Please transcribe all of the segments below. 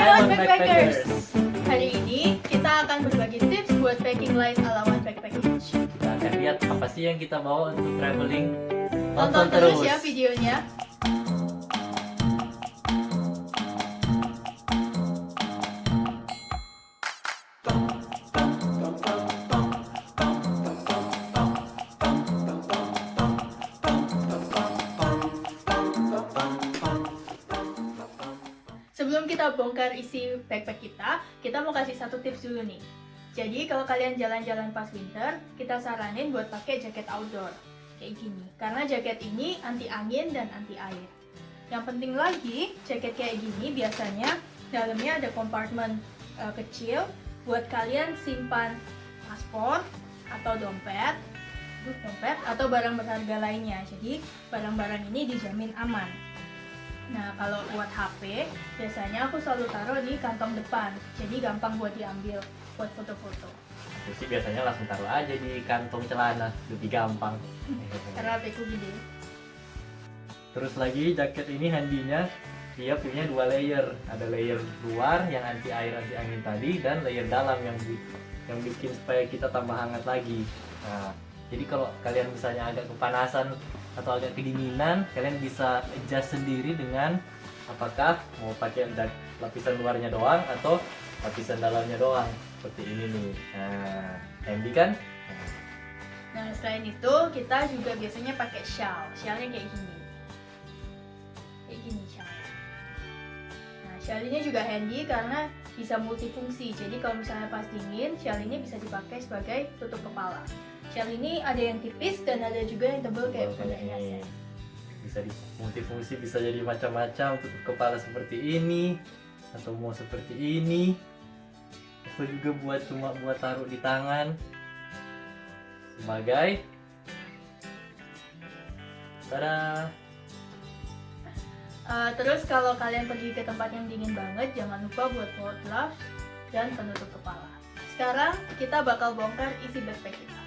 One Backpackers. Hari ini kita akan berbagi tips buat packing light ala One Backpackers. Kita akan lihat apa sih yang kita bawa untuk traveling. Tonton terus ya videonya. Sebelum kita bongkar isi backpack kita mau kasih satu tips dulu nih. Jadi kalau kalian jalan-jalan pas winter, kita saranin buat pakai jaket outdoor kayak gini. Karena jaket ini anti angin dan anti air. Yang penting lagi, jaket kayak gini biasanya dalamnya ada kompartemen kecil buat kalian simpan paspor atau dompet atau barang berharga lainnya. Jadi barang-barang ini dijamin aman. Nah, kalau buat HP, biasanya aku selalu taruh di kantong depan, jadi gampang buat diambil, buat foto-foto. Aku sih biasanya langsung taruh aja di kantong celana, lebih gampang. Karena HP-ku gede. Terus lagi jaket ini handinya dia punya 2 layer. Ada layer luar yang anti air anti angin tadi dan layer dalam yang bikin supaya kita tambah hangat lagi. Nah, jadi kalau kalian misalnya agak kepanasan atau agak kedinginan, kalian bisa adjust sendiri dengan apakah mau pakai lapisan luarnya doang atau lapisan dalamnya doang, seperti ini nih. Nah, handy kan? Nah, selain itu kita juga biasanya pakai shawl. Shawlnya kayak gini. Kayak gini shawl. Nah, shawl ini juga handy karena bisa multifungsi. Jadi kalau misalnya pas dingin, shawl ini bisa dipakai sebagai tutup kepala. Shawl ini ada yang tipis dan ada juga yang tebal kayak pundaknya saya. Bisa multifungsi, bisa jadi macam-macam, tutup kepala seperti ini atau mau seperti ini. Atau juga buat taruh di tangan sebagai tada. Terus kalau kalian pergi ke tempat yang dingin banget, jangan lupa buat bawa gloves dan penutup kepala. Sekarang kita bakal bongkar isi backpack kita.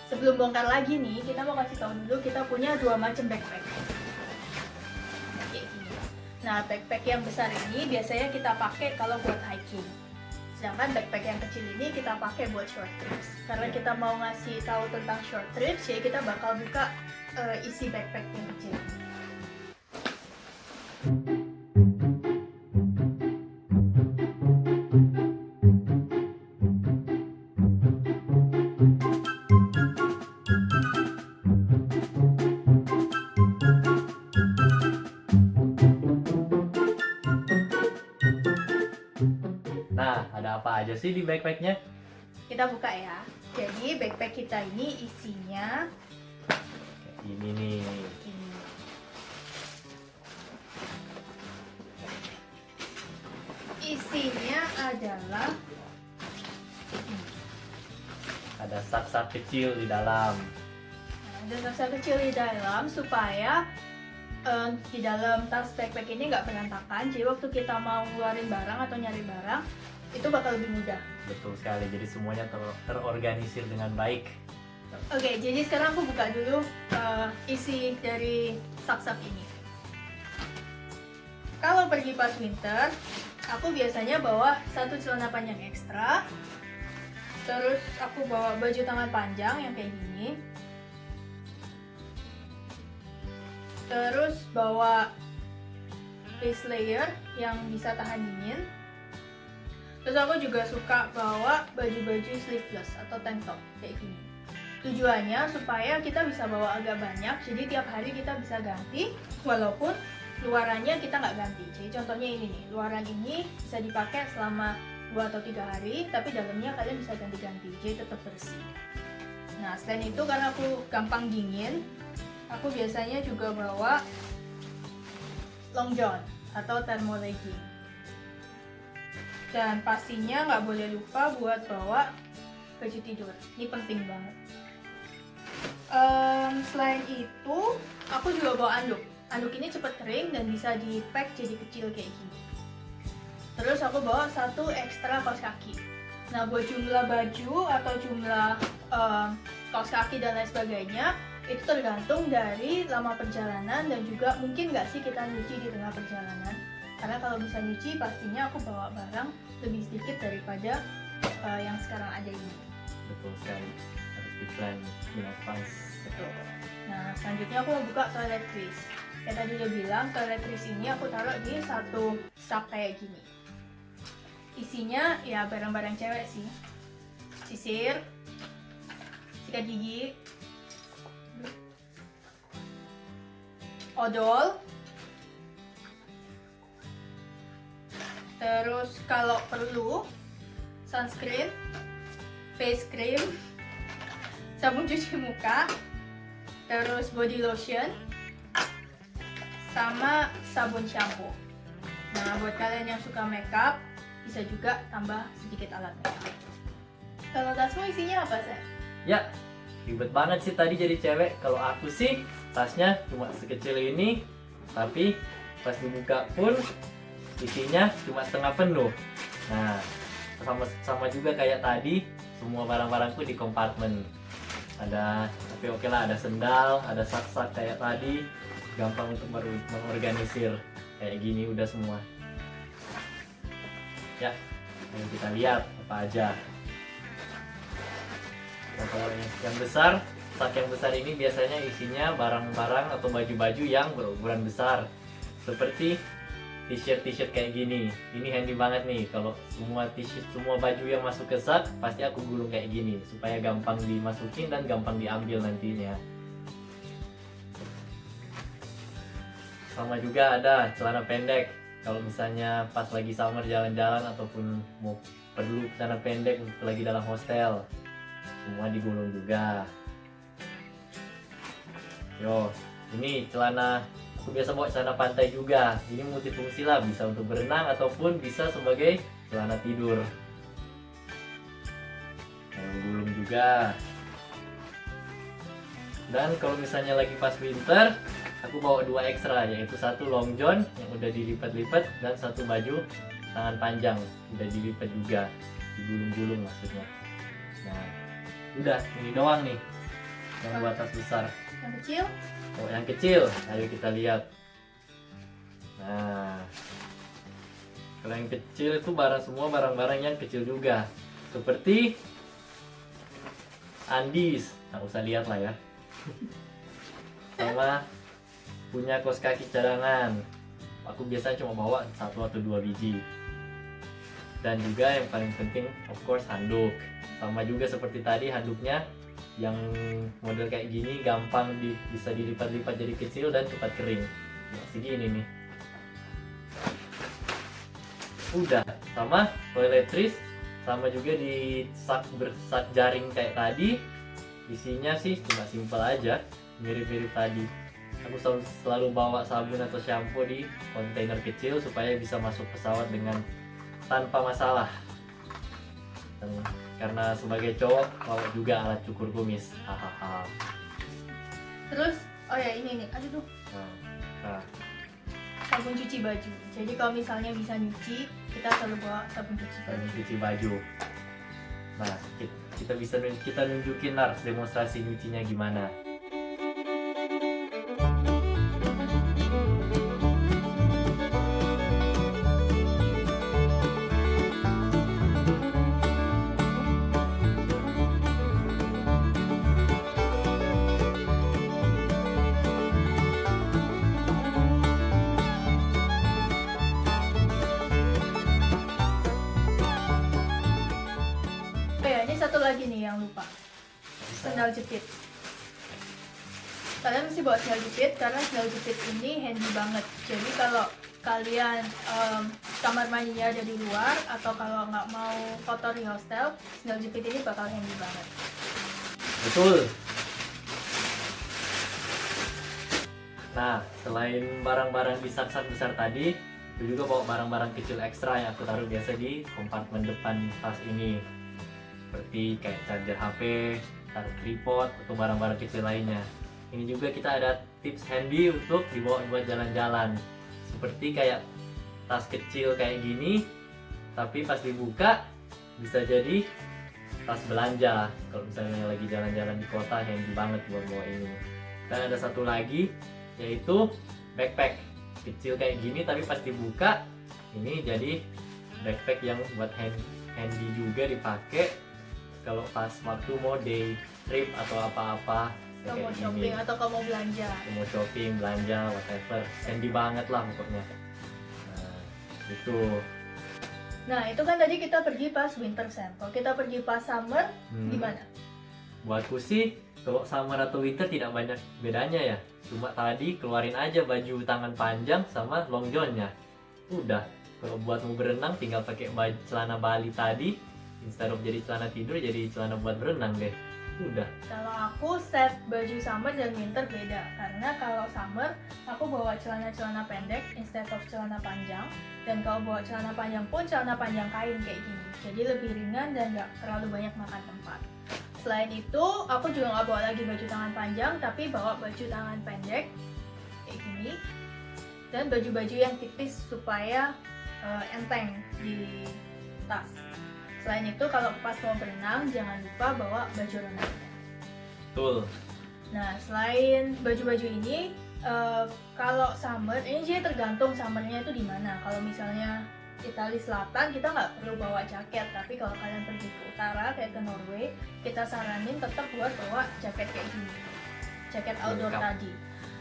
Sebelum bongkar lagi nih, kita mau kasih tahu dulu kita punya 2 macam backpack. Kayak gini. Nah, backpack yang besar ini biasanya kita pakai kalau buat hiking. Sedangkan backpack yang kecil ini kita pakai buat short trips. Karena kita mau ngasih tahu tentang short trips, jadi kita bakal buka isi backpack yang kecil. Nah, ada apa aja sih di backpacknya? Kita buka ya. Jadi backpack kita ini isinya Kayak ini nih. ini. Isinya adalah Ada sak-sak kecil di dalam. ada tas kecil di dalam supaya di dalam tas backpack ini nggak berantakan. Jadi waktu kita mau ngeluarin barang atau nyari barang itu bakal lebih mudah. Betul sekali. Jadi semuanya terorganisir dengan baik. Oke, jadi sekarang aku buka dulu isi dari sak-sak ini. Kalau pergi pas winter, aku biasanya bawa 1 celana panjang ekstra. Terus aku bawa baju tangan panjang yang kayak gini. Terus bawa base layer yang bisa tahan dingin. Terus aku juga suka bawa baju-baju sleeveless atau tank top kayak gini. Tujuannya supaya kita bisa bawa agak banyak, jadi tiap hari kita bisa ganti walaupun luarannya kita nggak ganti. Jadi contohnya ini nih, luaran ini bisa dipakai selama 2 atau 3 hari, tapi dalamnya kalian bisa ganti-ganti, jadi tetap bersih. Nah, selain itu karena aku gampang dingin, aku biasanya juga bawa long john atau thermo legging. Dan pastinya nggak boleh lupa buat bawa baju tidur, ini penting banget. Selain itu, aku juga bawa anduk. Anduk ini cepat kering dan bisa di-pack jadi kecil kayak gini. Terus aku bawa 1 ekstra kaos kaki. Nah, buat jumlah baju atau jumlah kaos kaki dan lain sebagainya, itu tergantung dari lama perjalanan dan juga mungkin nggak sih kita nyuci di tengah perjalanan. Karena kalau bisa nyuci pastinya aku bawa barang lebih sedikit daripada yang sekarang ada ini. Betul sekali, harus di-plan in advance. Betul. Nah, selanjutnya aku mau buka toiletries. Kayak tadi udah bilang, toiletries ini aku taruh di satu sak kayak gini. Isinya ya barang-barang cewek sih. Sisir, sikat gigi, odol, terus kalau perlu sunscreen, face cream, sabun cuci muka, terus body lotion, sama sabun shampoo. Nah, buat kalian yang suka makeup bisa juga tambah sedikit alat makeup. Kalau tasmu isinya apa sih? Ya, ribet banget sih tadi jadi cewek. Kalau aku sih tasnya cuma sekecil ini, tapi pas dibuka pun isinya cuma setengah penuh. Nah, sama juga kayak tadi, semua barang-barangku di kompartemen. Ada, tapi oke lah, ada sendal, ada sak-sak kayak tadi, gampang untuk mengorganisir. Kayak gini udah semua. Ya, ayo kita lihat apa aja. Nah, kalau yang besar, sak yang besar ini biasanya isinya barang-barang atau baju-baju yang berukuran besar, seperti t-shirt kayak gini. Ini handy banget nih, kalau semua t-shirt, semua baju yang masuk ke sak pasti aku gulung kayak gini supaya gampang dimasukin dan gampang diambil nantinya. Sama juga ada celana pendek. Kalau misalnya pas lagi summer jalan-jalan ataupun mau perlu celana pendek lagi dalam hostel, semua digulung juga. Yo, ini celana, aku biasa bawa celana pantai juga. Ini multifungsi lah, bisa untuk berenang ataupun bisa sebagai celana tidur. Gulung juga. Dan kalau misalnya lagi pas winter, aku bawa 2 ekstra, yaitu satu long john yang udah dilipat-lipat dan satu baju tangan panjang udah dilipat juga, digulung-gulung maksudnya. Nah, udah ini doang nih yang buat tas besar. Yang kecil? Oh, yang kecil, ayo kita lihat. Nah, kalau yang kecil itu semua barang-barang yang kecil juga, seperti Andis, nggak usah lihat lah ya. Sama punya kaos kaki cadangan, aku biasanya cuma bawa 1 atau 2 biji. Dan juga yang paling penting of course handuk. Sama juga seperti tadi, handuknya yang model kayak gini gampang bisa dilipat-lipat jadi kecil dan cepat kering. Nah, segini nih. Udah, sama toiletries, sama juga di sak jaring kayak tadi. Isinya sih cuma simpel aja, mirip-mirip tadi. Aku selalu bawa sabun atau shampoo di kontainer kecil supaya bisa masuk pesawat dengan tanpa masalah. Dan karena sebagai cowok bawa juga alat cukur kumis. Hahaha. Terus, oh ya ini nih, aduh tuh. Nah, Sabun cuci baju. Jadi kalau misalnya bisa nyuci, kita selalu bawa sabun cuci baju. cuci baju. Nah, kita nunjukin Lars demonstrasi nyucinya gimana. Satu lagi nih yang lupa, sandal jepit. Kalian mesti bawa sandal jepit karena sandal jepit ini handy banget. Jadi kalau kalian kamar mandinya ada di luar atau kalau nggak mau kotor di hostel, sandal jepit ini bakal handy banget. Betul. Nah, selain barang-barang di sak-sak besar tadi, aku juga bawa barang-barang kecil ekstra yang aku taruh biasa di kompartemen depan tas ini. Seperti kayak charger HP, taruh tripod, atau barang-barang kecil lainnya. Ini juga kita ada tips handy untuk dibawa buat jalan-jalan. Seperti kayak tas kecil kayak gini, tapi pas dibuka bisa jadi tas belanja. Kalau misalnya lagi jalan-jalan di kota, handy banget buat bawa ini. Dan ada satu lagi, yaitu backpack. kecil kayak gini, tapi pas dibuka ini jadi backpack yang buat handy juga dipakai kalau pas waktu mau day trip atau apa-apa. Kalau mau Kayak shopping gini. atau kalau mau belanja. Mau shopping, belanja, whatever, handy banget lah pokoknya. Nah, itu. Nah, itu kan tadi kita pergi pas winter Sam. Kalau kita pergi pas summer, gimana? Buatku sih kalau summer atau winter tidak banyak bedanya ya. Cuma tadi keluarin aja baju tangan panjang sama long johnnya. Udah. Kalau buat mau berenang tinggal pakai celana Bali tadi. Instead of jadi celana tidur jadi celana buat berenang deh. Udah. Kalau aku set baju summer dan winter beda. Karena kalau summer aku bawa celana-celana pendek instead of celana panjang. Dan kalau bawa celana panjang pun celana panjang kain kayak gini. Jadi lebih ringan dan nggak terlalu banyak makan tempat. Selain itu, aku juga nggak bawa lagi baju tangan panjang, tapi bawa baju tangan pendek kayak gini. Dan baju-baju yang tipis supaya enteng di tas. Selain itu, kalau pas mau berenang, jangan lupa bawa baju renangnya. Betul. Nah, selain baju-baju ini, kalau summer, ini jadi tergantung summernya itu di mana. Kalau misalnya Italia Selatan, kita nggak perlu bawa jaket. Tapi kalau kalian pergi ke utara, kayak ke Norway, kita saranin tetap buat bawa jaket kayak gini. Jaket outdoor Lengkap. tadi.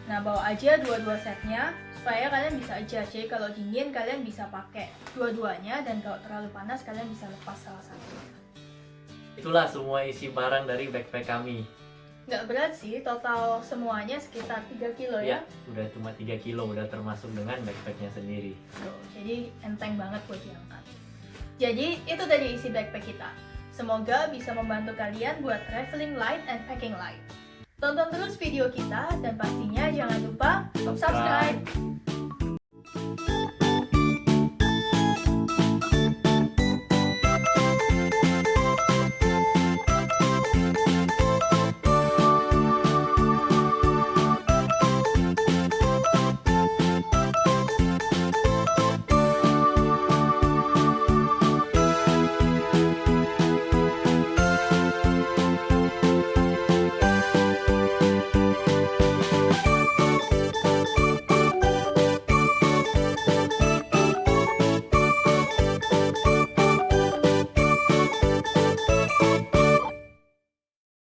Nah, bawa aja dua-dua setnya, supaya kalian bisa adjust. Jadi kalau dingin, kalian bisa pakai dua-duanya. Dan kalau terlalu panas, kalian bisa lepas salah satu. Itulah semua isi barang dari backpack kami. Nggak berat sih, total semuanya sekitar 3 kilo ya. Udah cuma 3 kilo, udah termasuk dengan backpacknya sendiri. Tuh, jadi enteng banget buat diangkat. Jadi itu tadi isi backpack kita. Semoga bisa membantu kalian buat traveling light and packing light. Tonton terus video kita dan pastinya jangan lupa subscribe.